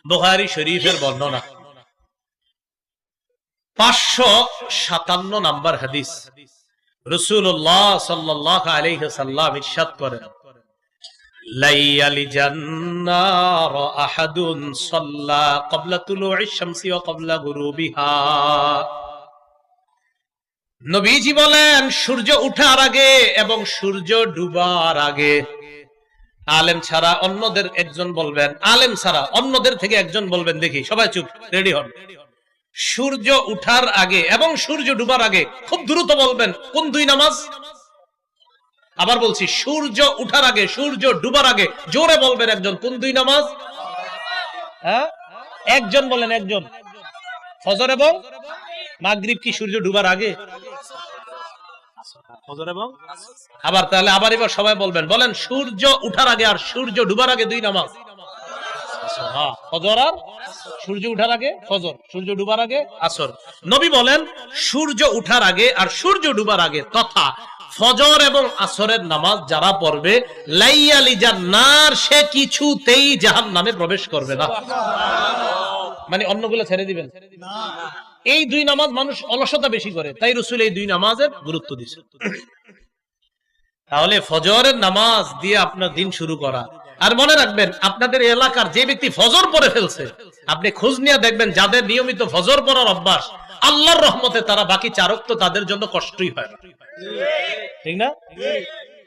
বুখারী শরীফের বর্ণনা 557 নাম্বার হাদিস। রাসূলুল্লাহ সাল্লাল্লাহু আলাইহি ওয়াসাল্লাম ইরশাদ করেন, লাইয়ালি জান্নার আহাদুন সাল্লা ক্বাবলা তুলুইশ শামসি ওয়া ক্বাবলা গুরুবিহা। নবীজি বলেন, সূর্য ওঠার আগে এবং সূর্য ডুবার আগে আলেম ছাড়া অন্যদের একজন বলবেন, আলেম ছাড়া অন্যদের থেকে একজন বলবেন, দেখি সবাই চুপ, রেডি হন। সূর্য উঠার আগে এবং সূর্য ডুবার আগে খুব দ্রুত বলবেন কোন দুই নামাজ? আবার বলছি, সূর্য উঠার আগে সূর্য ডুবার আগে জোরে বলবেন একজন, কোন দুই নামাজ? হ্যাঁ, একজন বলেন, একজন। ফজর এবং মাগরিব কি সূর্য ডুবার আগে? ফজর এবং আবার তাহলে এবার সবাই বলবেন, বলেন সূর্য উঠার আগে আর সূর্য ডুবার আগে দুই নামাজ। ফজর আর সূর্য উঠার আগে ফজর, সূর্য ডুবার আগে আসর। নবী বলেন সূর্য উঠার আগে আর সূর্য ডুবার আগে তথা ফজর এবং আসরের নামাজ যারা পড়বে, লাইয়ালি জান্নার, সে কিছুতেই জাহান্নামে প্রবেশ করবে না। মানে অন্যগুলো ছেড়ে দিবেন। এই দুই নামাজ মানুষ অলসতা বেশি করে, তাই রাসূল এই দুই নামাজের গুরুত্ব দিয়েছে। তাহলে ফজরের নামাজ দিয়ে আপনার দিন শুরু করা। আর মনে রাখবেন, আপনাদের এলাকার যে ব্যক্তি ফজর পড়ে ফেলছে, আপনি খোঁজ নিয়ে দেখবেন যাদের নিয়মিত ফজর পড়ার অভ্যাস, আল্লাহর রহমতে তারা বাকি চার ওয়াক্ত তাদের জন্য কষ্টই হয় না, ঠিক না?